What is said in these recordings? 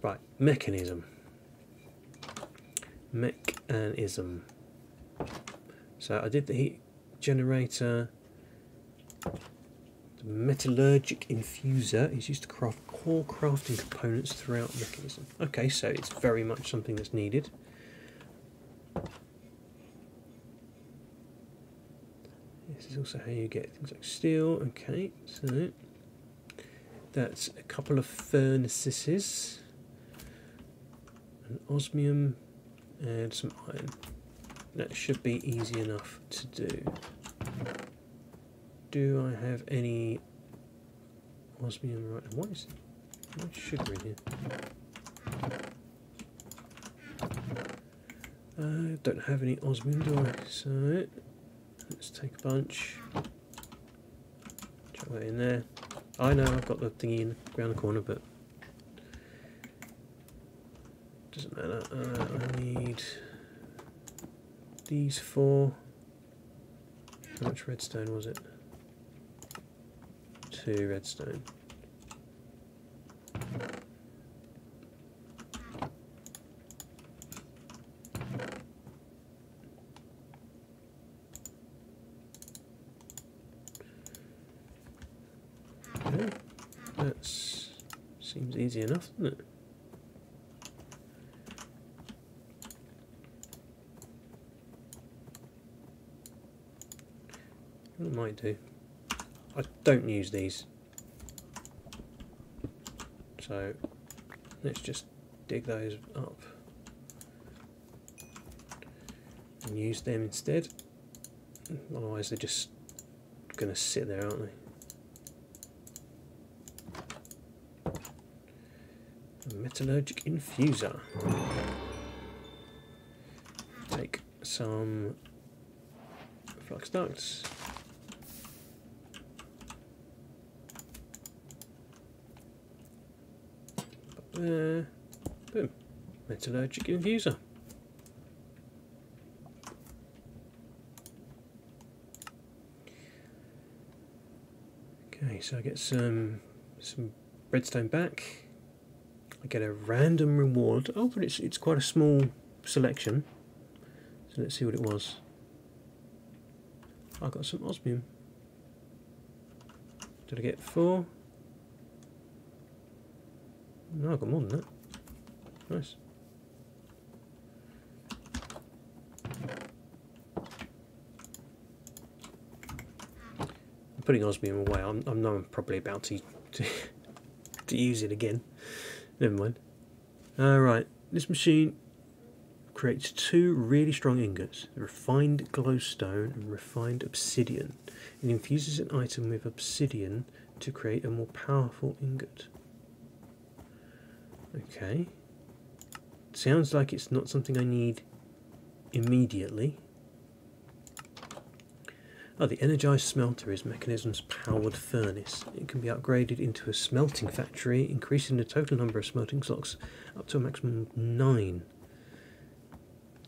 Right, mechanism. Mechanism. So I did the heat generator. The metallurgic infuser is used to craft core crafting components throughout Mechanism. Okay, so it's very much something that's needed. This is also how you get things like steel. Okay, so that's a couple of furnaces, an osmium, and some iron. That should be easy enough to do. Do I have any osmium? Right, what is sugar in here? Don't have any osmium, do I? So let's take a bunch. Chuck that in there. I know I've got the thingy around the corner, but doesn't matter. I need these 4. How much redstone was it? 2 redstone. Okay, that seems easy enough, doesn't it? What I might do, I don't use these, so let's just dig those up and use them instead. Otherwise they're just going to sit there, aren't they? A metallurgic infuser. Take some flux ducts. Boom. Metallurgic infuser. Okay, so I get some redstone back. I get a random reward. Oh, but it's quite a small selection. So let's see what it was. I got some osmium. Did I get 4? No, I got more than that. Nice. I'm putting osmium away. I know I'm probably about to use it again. Never mind. Right, this machine creates 2 really strong ingots, refined glowstone and refined obsidian. It infuses an item with obsidian to create a more powerful ingot. Okay. Sounds like it's not something I need immediately. Oh, the energized smelter is Mechanism's powered furnace. It can be upgraded into a smelting factory, increasing the total number of smelting slots up to a maximum of 9.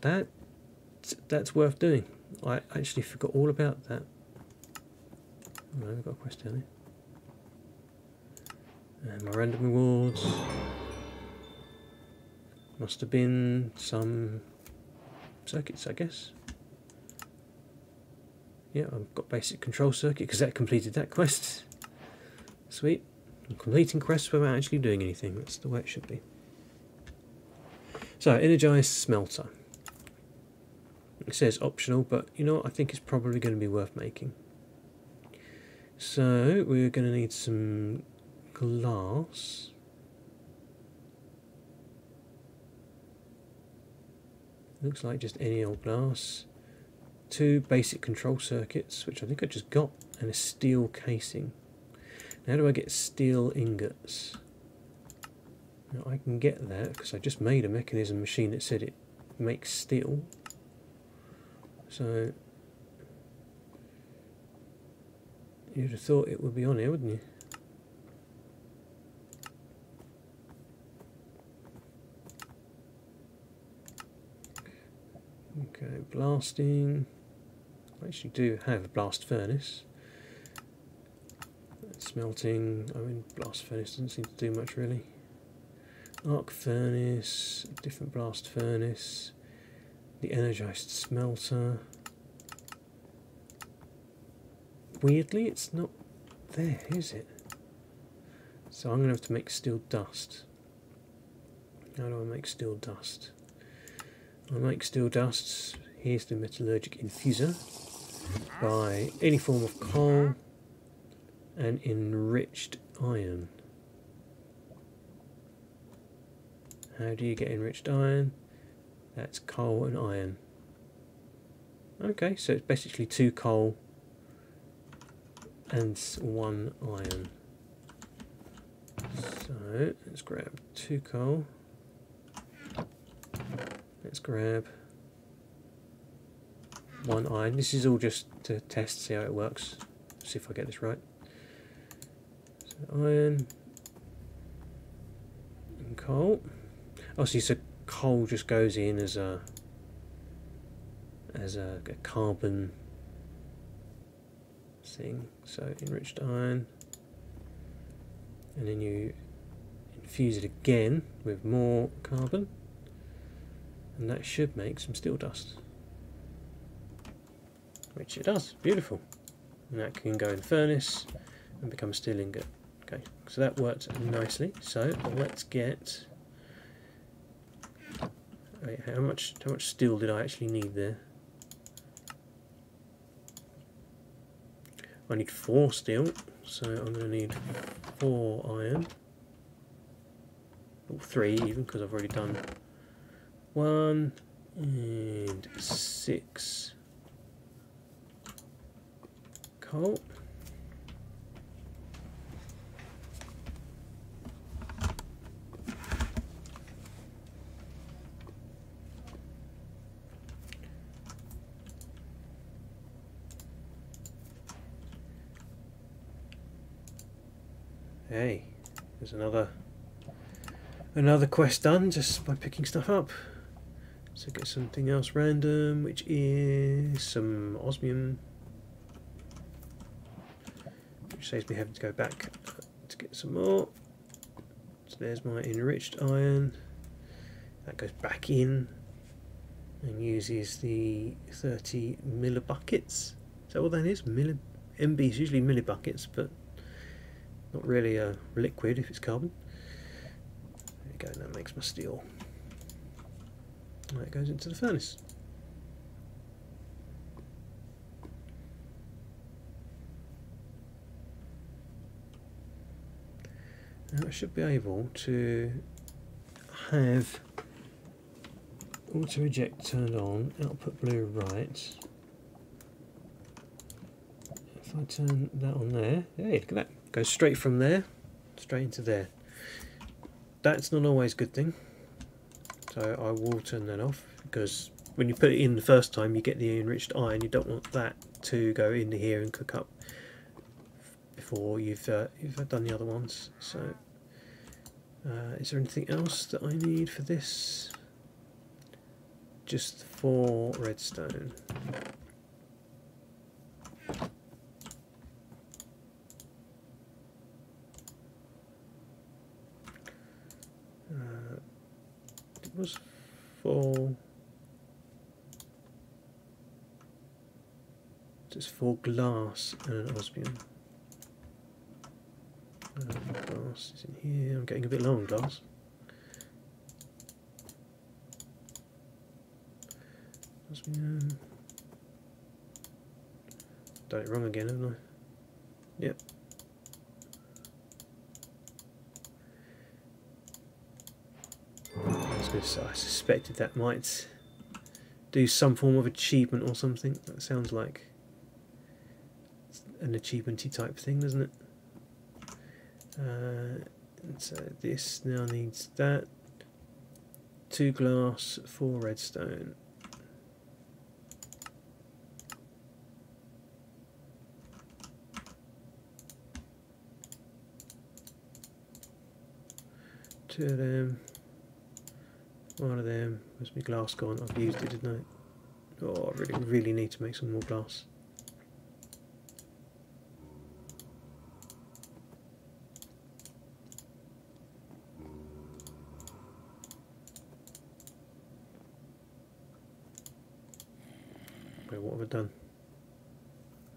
That's worth doing. I actually forgot all about that. Oh, I've got a quest down here. And my random rewards. Must have been some circuits, I guess. Yeah, I've got basic control circuit because that completed that quest. Sweet. I'm completing quests without actually doing anything. That's the way it should be. So, energized smelter. It says optional, but you know what? I think it's probably going to be worth making. So, we're going to need some glass. Looks like just any old glass. 2 basic control circuits, which I think I just got, and a steel casing. Now, how do I get steel ingots? Now, I can get that because I just made a Mechanism machine that said it makes steel. So you'd have thought it would be on here, wouldn't you? Okay, blasting. I actually do have a blast furnace. Smelting, I mean, blast furnace doesn't seem to do much really. arc furnace, different blast furnace, the energized smelter. Weirdly, it's not there, is it? So I'm going to have to make steel dust. How do I make steel dust? I make steel dusts. Here's the metallurgic infuser. By any form of coal and enriched iron. How do you get enriched iron? That's coal and iron. Okay, so it's basically 2 coal and 1 iron. So let's grab 2 coal. Let's grab 1 iron. This is all just to test, see how it works. See if I get this right. So iron and coal. Oh, see, so coal just goes in as a carbon thing. So enriched iron, and then you infuse it again with more carbon, and that should make some steel dust. Which it does, beautiful. And that can go in the furnace and become a steel ingot. Okay, so that worked nicely. So let's get. Wait, how much steel did I actually need there? I need 4 steel, so I'm going to need 4 iron. Or 3 even, because I've already done 1 and 6. Coal. Hey, there's another quest done just by picking stuff up. So get something else random, which is some osmium. Which saves me having to go back to get some more. So there's my enriched iron. That goes back in and uses the 30 millibuckets. Is that what that is? MB is usually millibuckets, but not really a liquid if it's carbon. There you go, and that makes my steel. And that goes into the furnace. Now I should be able to have auto eject turned on, output blue right. If I turn that on there, hey, look at that. Goes straight from there, straight into there. That's not always a good thing. So I will turn that off, because when you put it in the first time you get the enriched iron. You don't want that to go into here and cook up before you've done the other ones. So is there anything else that I need for this? Just 4 redstone. It was 4. Just 4 glass and an osmium. Glass is in here. I'm getting a bit low on glass. Osmium. Done it wrong again, haven't I? Yep. I suspected that might do some form of achievement or something. That sounds like an achievement-y type thing, doesn't it? And so this now needs that. 2 glass, 4 redstone. Two of them. 1 of them. Where's my glass gone? I've used it, didn't I? Oh, I really need to make some more glass. Okay, what have I done?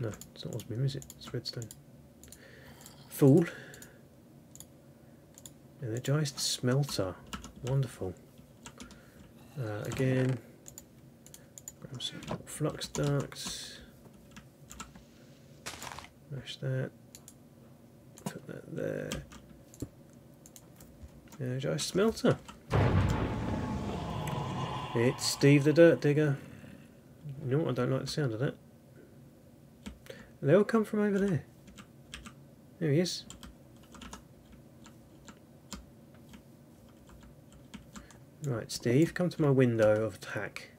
No, it's not osmium, is it? It's redstone. Fool. Energized smelter. Wonderful. Again, grab some more flux ducts. Mash that. Put that there. Energized smelter. It's Steve the Dirt Digger. You know what? I don't like the sound of that. They all come from over there. There he is. Right, Steve, come to my window of attack.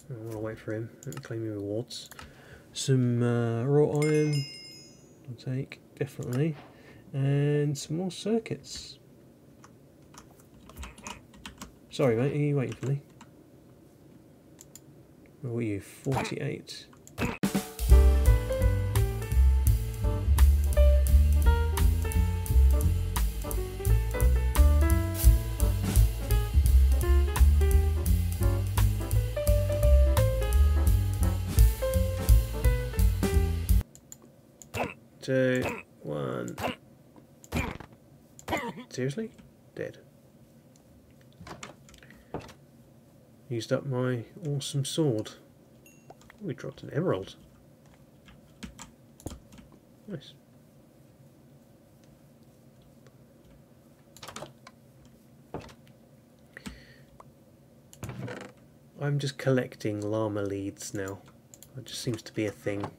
I want to wait for him. Let me claim your rewards. Some raw iron. I'll take, definitely. And some more circuits. Sorry, mate, are you waiting for me? Where were you? 48. Two, one. Seriously? Dead. Used up my awesome sword. We dropped an emerald. Nice. I'm just collecting llama leads now. It just seems to be a thing.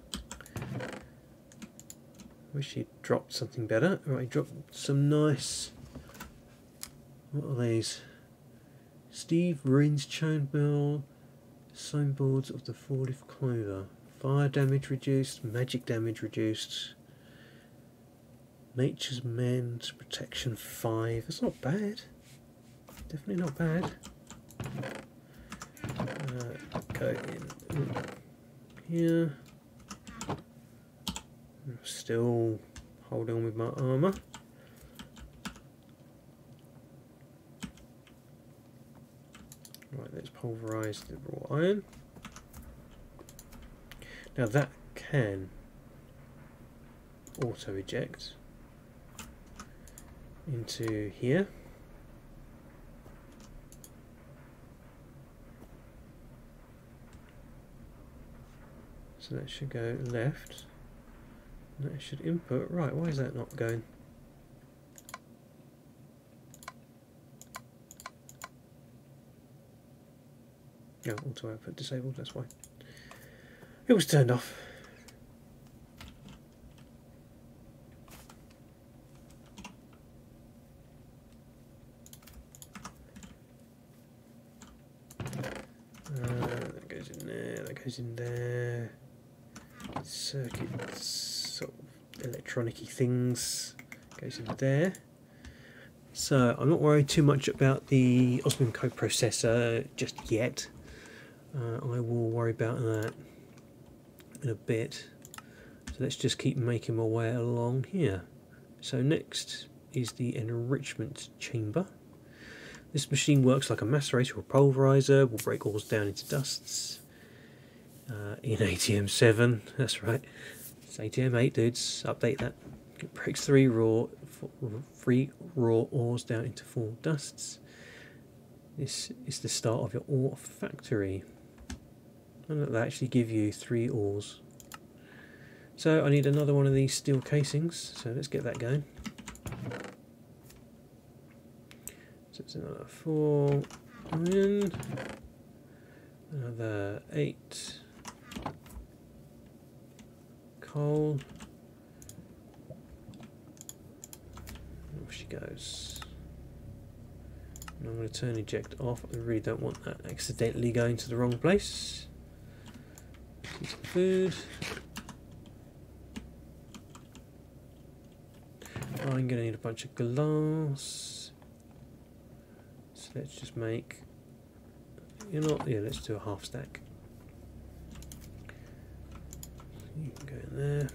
Wish he'd dropped something better. Right, he dropped some nice... What are these? Steve Rins Chainmail Signboards of the 4-leaf clover. Fire damage reduced, magic damage reduced. Nature's Mend, protection 5. That's not bad. Definitely not bad. Go in here. I'm still holding on with my armour. Right, let's pulverise the raw iron. Now that can auto eject into here. So that should go left. That should input. Right, why is that not going? Oh, auto output disabled, that's why. It was turned off. That goes in there, that goes in there. Circuits, sort of electronic-y things, goes in there. So I'm not worried too much about the osmium coprocessor just yet. I will worry about that in a bit. So let's just keep making my way along here. So next is the enrichment chamber. This machine works like a macerator or pulverizer, will break ores down into dusts. In ATM7, that's right. It's ATM8, dudes. Update that. It breaks 3 raw ores down into 4 dusts. This is the start of your ore factory. And that'll actually give you 3 ores. So I need another one of these steel casings. So let's get that going. So it's another 4 iron, another 8 coal. Off she goes. And I'm going to turn eject off. I really don't want that accidentally going to the wrong place. Some food. I'm going to need a bunch of glass. So let's just make, you know, yeah, let's do a half stack. You can go in there.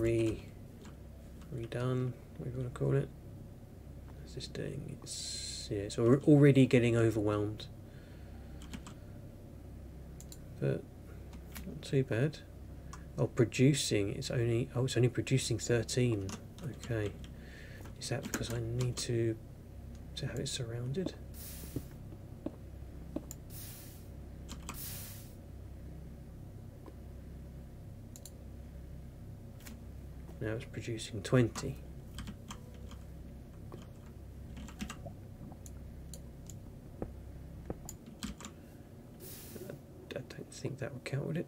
redone, what do you want to call it? What's this doing? It's already getting overwhelmed, but not too bad. Oh, producing, it's only producing 13. Okay, is that because I need to have it surrounded? Now it's producing 20. I don't think that would count, would it?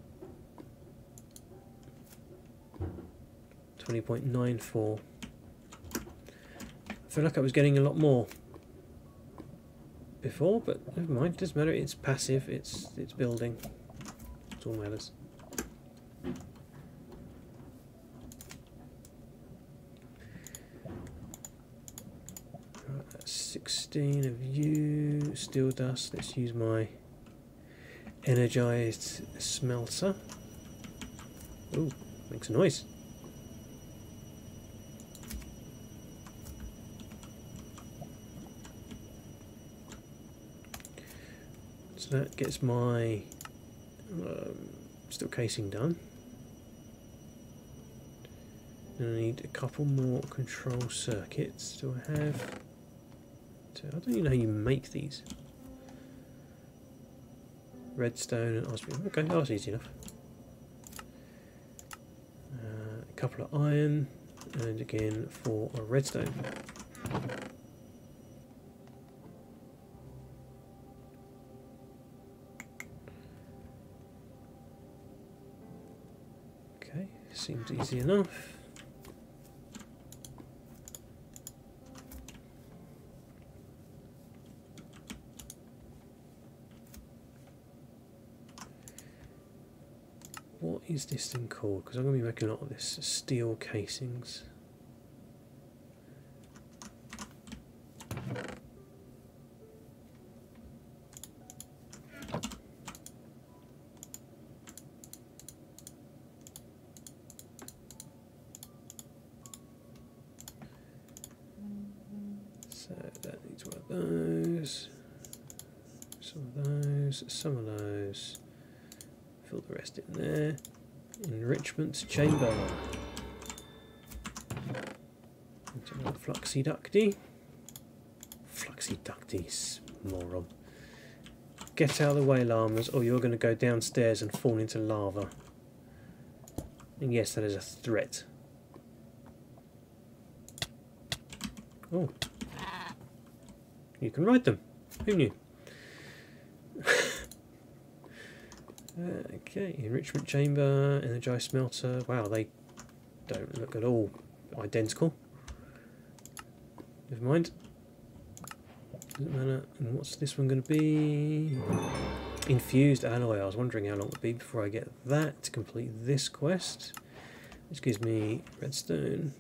20.94. I feel like I was getting a lot more before, but never mind, it doesn't matter, it's passive, it's building. That's all matters. Right, that's 16 of you, steel dust. Let's use my energized smelter. Ooh, makes a noise. So that gets my steel casing done. And I need a couple more control circuits. Do I have? I don't even know how you make these. Redstone and osmium. Okay, that's easy enough. A couple of iron, and again for a redstone. Okay, seems easy enough. What is this thing called? Because I'm going to be making a lot of this. Steel casings. So that needs one of those. Some of those. Some of those. Fill the rest in there. Enrichment chamber. Into my fluxy ducty. Fluxy ducties, moron. Get out of the way, llamas, or you're going to go downstairs and fall into lava. And yes, that is a threat. Oh. You can ride them. Who knew? Okay, enrichment chamber, energized smelter. Wow, they don't look at all identical. Never mind. Doesn't matter. And what's this one going to be? Infused alloy. I was wondering how long it would be before I get that to complete this quest. Which gives me redstone.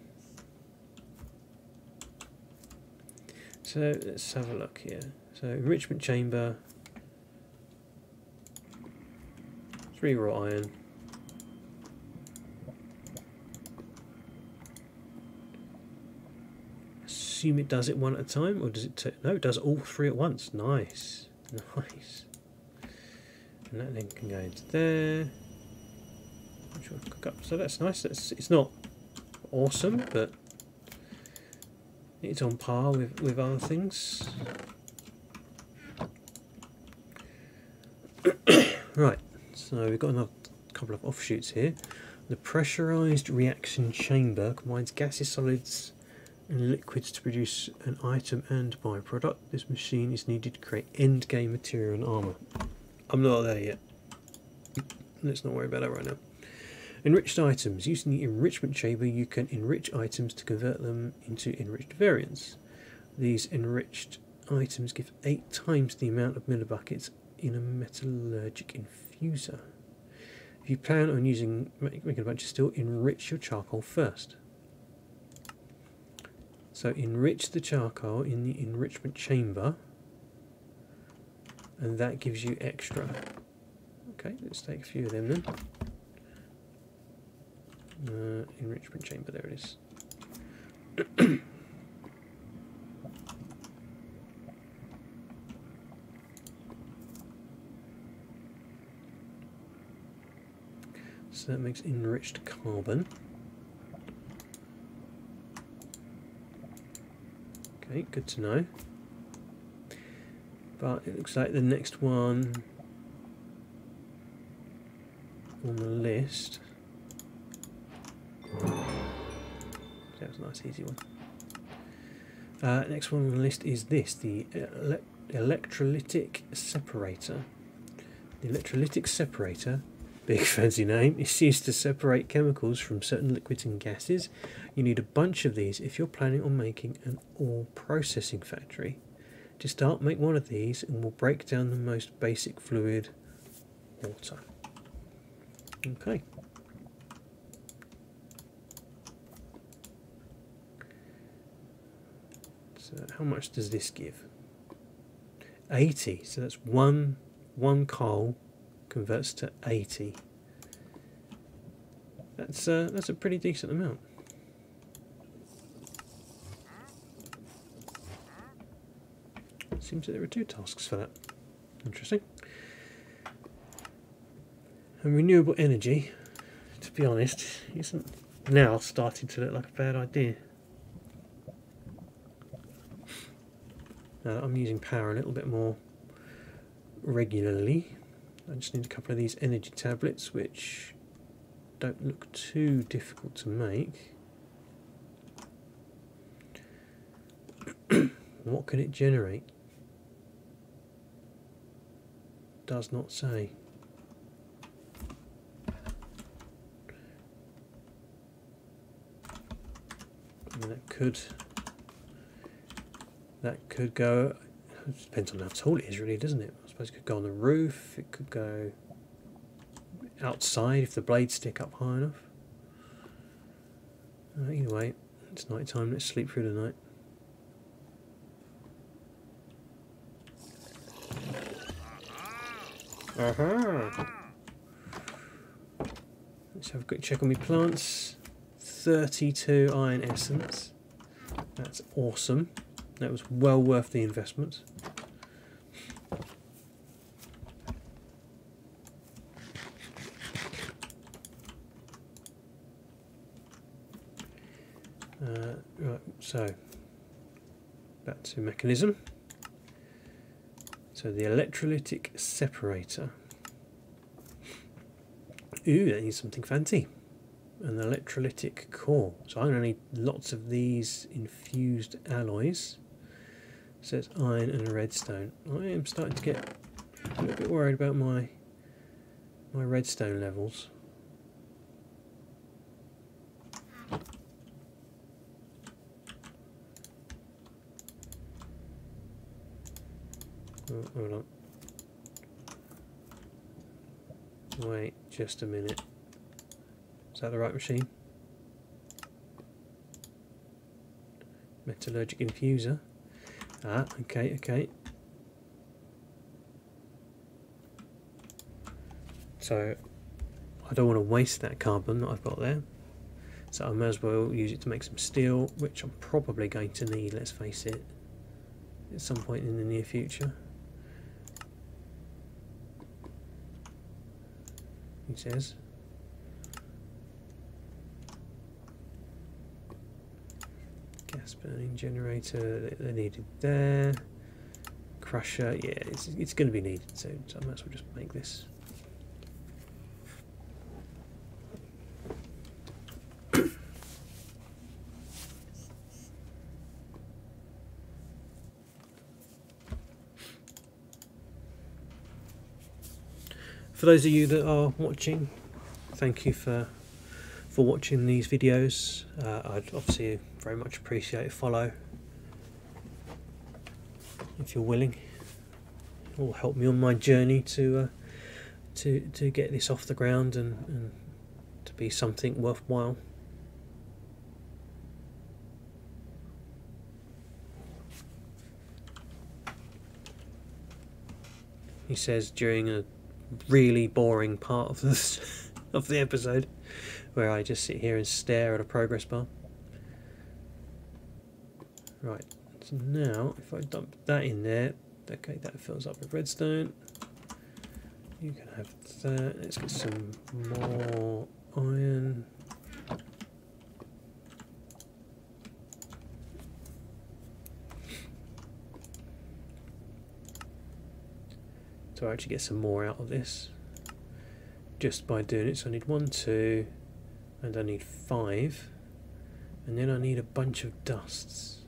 So let's have a look here. So enrichment chamber. 3 raw iron. Assume it does it one at a time, or does it? No, it does all 3 at once. Nice, nice. And that then can go into there. Which will cook up. So that's nice. It's not awesome, but it's on par with other things. Right. So we've got another couple of offshoots here. The pressurized reaction chamber combines gases, solids and liquids to produce an item and byproduct. This machine is needed to create endgame material and armour. I'm not there yet. Let's not worry about that right now. Enriched items. Using the enrichment chamber you can enrich items to convert them into enriched variants. These enriched items give 8 times the amount of millibuckets in a metallurgic infuser. If you plan on making a bunch of steel, enrich your charcoal first. So enrich the charcoal in the enrichment chamber, and that gives you extra. Okay, let's take a few of them then. Enrichment chamber, there it is. So that makes enriched carbon. Okay, good to know. But it looks like the next one on the list. That was a nice easy one. Next one on the list is this, the electrolytic separator. The electrolytic separator, big fancy name, is used to separate chemicals from certain liquids and gases. You need a bunch of these if you're planning on making an ore processing factory. To start, make one of these and we'll break down the most basic fluid, water. Okay. So how much does this give? 80. So that's one coal converts to 80. That's a pretty decent amount. Seems that there are 2 tasks for that. Interesting. And renewable energy, to be honest, isn't now starting to look like a bad idea. I'm using power a little bit more regularly. I just need a couple of these energy tablets, which don't look too difficult to make. What can it generate? Does not say. I mean, that could go. It depends on how tall it is, really, doesn't it? I suppose it could go on the roof. It could go outside if the blades stick up high enough. Either way, it's night time. Let's sleep through the night. Let's have a quick check on my plants. 32 iron essence. That's awesome. That was well worth the investment. Right, so back to Mekanism. So the electrolytic separator. Ooh, that needs something fancy. An electrolytic core. So I'm going to need lots of these infused alloys. So it's iron and redstone. I am starting to get a little bit worried about my redstone levels. Oh, hold on. Wait just a minute. Is that the right machine? Metallurgic infuser. Ah, okay, okay. So I don't want to waste that carbon that I've got there. So I may as well use it to make some steel, which I'm probably going to need, let's face it, at some point in the near future. He says. Gas burning generator, they're needed there. Crusher, yeah, it's going to be needed soon, so I might as well just make this. For those of you that are watching, thank you for watching these videos. I'd obviously very much appreciate a follow if you're willing. It will help me on my journey to get this off the ground and to be something worthwhile. He says during a really boring part of this of the episode, where I just sit here and stare at a progress bar. Right, so now if I dump that in there, okay, that fills up with redstone. You can have that. Let's get some more iron. So I actually get some more out of this just by doing it. So I need 1, 2, and I need 5, and then I need a bunch of dusts.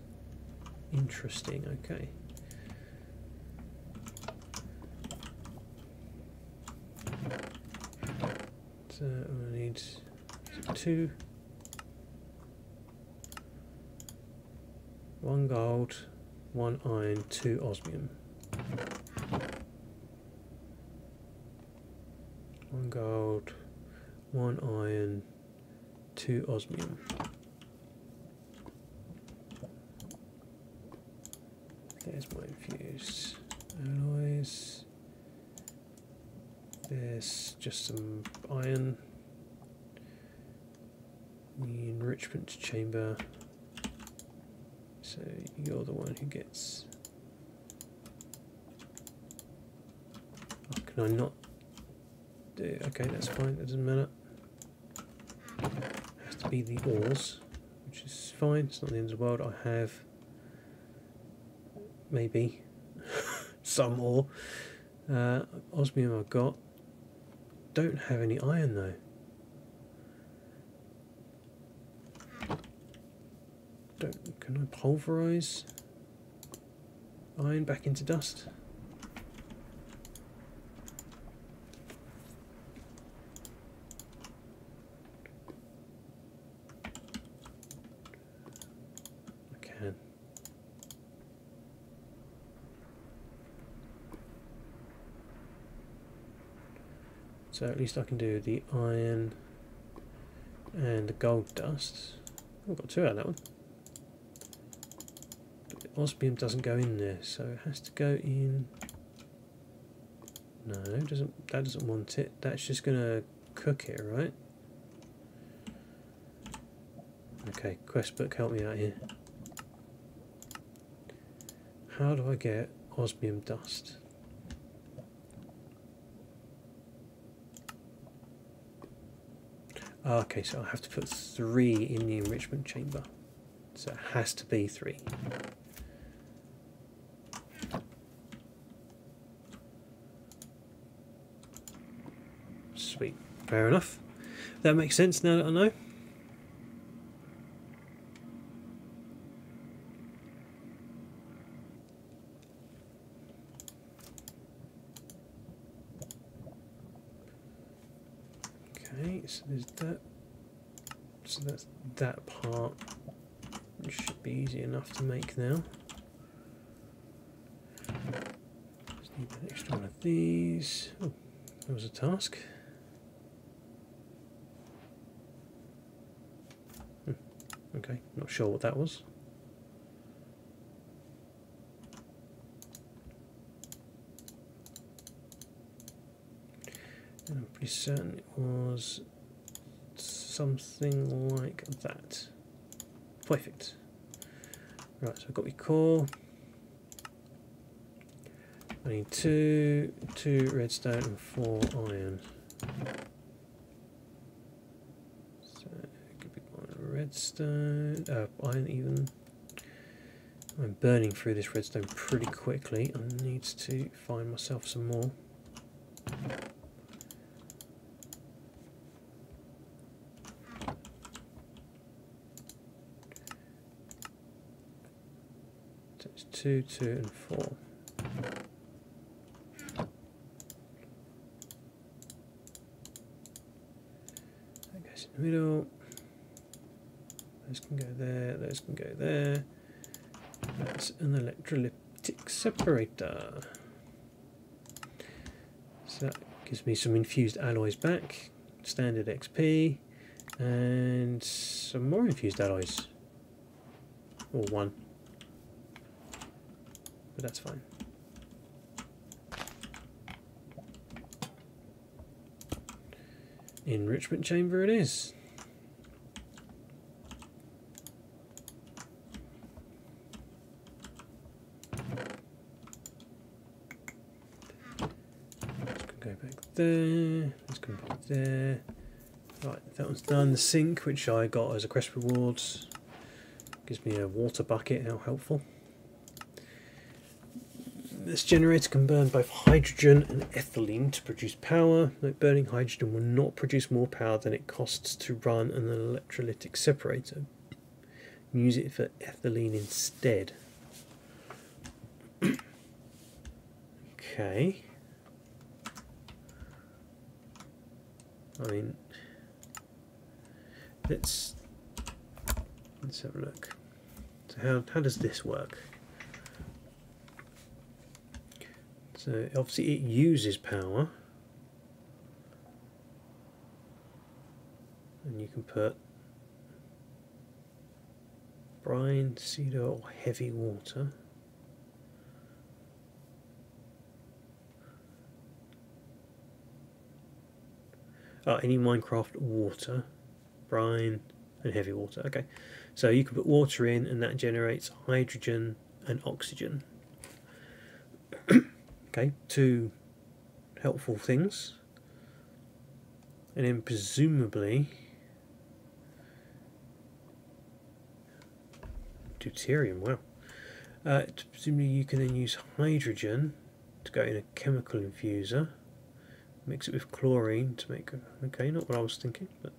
Interesting. Okay. So I need 2, 1 gold, 1 iron, 2 osmium. 1 gold, 1 iron, 2 osmium. There's my infused alloys. There's just some iron. The enrichment chamber. So you're the one who gets. Oh, can I not? Okay, that's fine, that doesn't matter. It has to be the ores, which is fine, it's not the end of the world. I have maybe some ore. Osmium I've got. Don't have any iron though. Can I pulverize iron back into dust? So at least I can do the iron and the gold dust. I've got 2 out of that one. But the osmium doesn't go in there, so it has to go in. No, that doesn't want it. That's just gonna cook it, right? Okay, quest book, help me out here. How do I get osmium dust? Okay, so I have to put 3 in the enrichment chamber. So it has to be 3. Sweet. Fair enough. That makes sense now that I know. Okay, so there's that. So that's that part. It should be easy enough to make now. Just need an extra one of these. Oh, that was a task. Okay, not sure what that was. And I'm pretty certain it was something like that. Perfect. Right, so I've got my core. I need 2 redstone and 4 iron. So it could be 1 redstone, iron even. I'm burning through this redstone pretty quickly. I need to find myself some more. So it's 2, 2 and 4. That goes in the middle. Those can go there, those can go there. That's an electrolytic separator. So that gives me some infused alloys back, standard XP, and some more infused alloys. Or 1. But that's fine. Enrichment chamber it is. back there. Let's come back there. Right, that one's done. The sink, which I got as a quest rewards, gives me a water bucket. How helpful. This generator can burn both hydrogen and ethylene to produce power. Note, burning hydrogen will not produce more power than it costs to run an electrolytic separator. Use it for ethylene instead. Okay. I mean, let's have a look. So how does this work? So obviously it uses power, and you can put brine, cedar, or heavy water. Any Minecraft water, brine, and heavy water. Okay, so you can put water in, and that generates hydrogen and oxygen. Okay, two helpful things. And then presumably deuterium, wow. Presumably you can then use hydrogen to go in a chemical infuser, mix it with chlorine to make, okay, not what I was thinking, but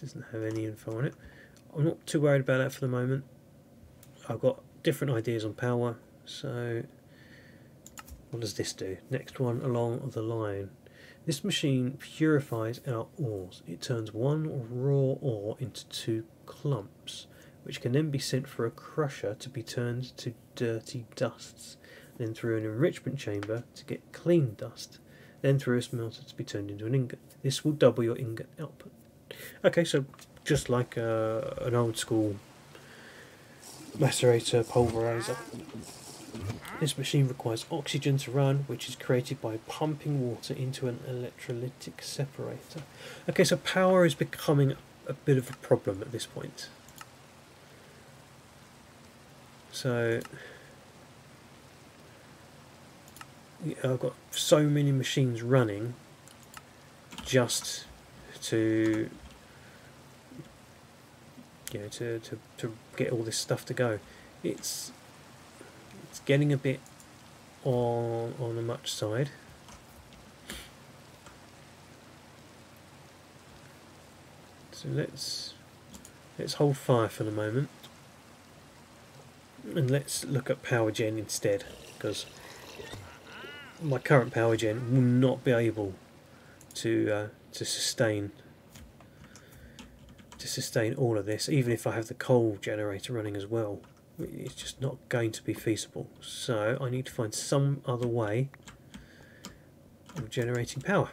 doesn't have any info on it. I'm not too worried about that for the moment. I've got different ideas on power, so what does this do? Next one along the line. This machine purifies our ores. It turns one raw ore into 2 clumps, which can then be sent for a crusher to be turned to dirty dusts, then through an enrichment chamber to get clean dust, then through a smelter to be turned into an ingot. This will double your ingot output. Okay, so just like an old school macerator pulverizer. This machine requires oxygen to run, which is created by pumping water into an electrolytic separator. Okay, so power is becoming a bit of a problem at this point. So I've got so many machines running just to to get all this stuff to go. It's getting a bit on the much side. So let's hold fire for the moment, and let's look at power gen instead, because my current power gen will not be able to sustain all of this, even if I have the coal generator running as well. It's just not going to be feasible. So I need to find some other way of generating power.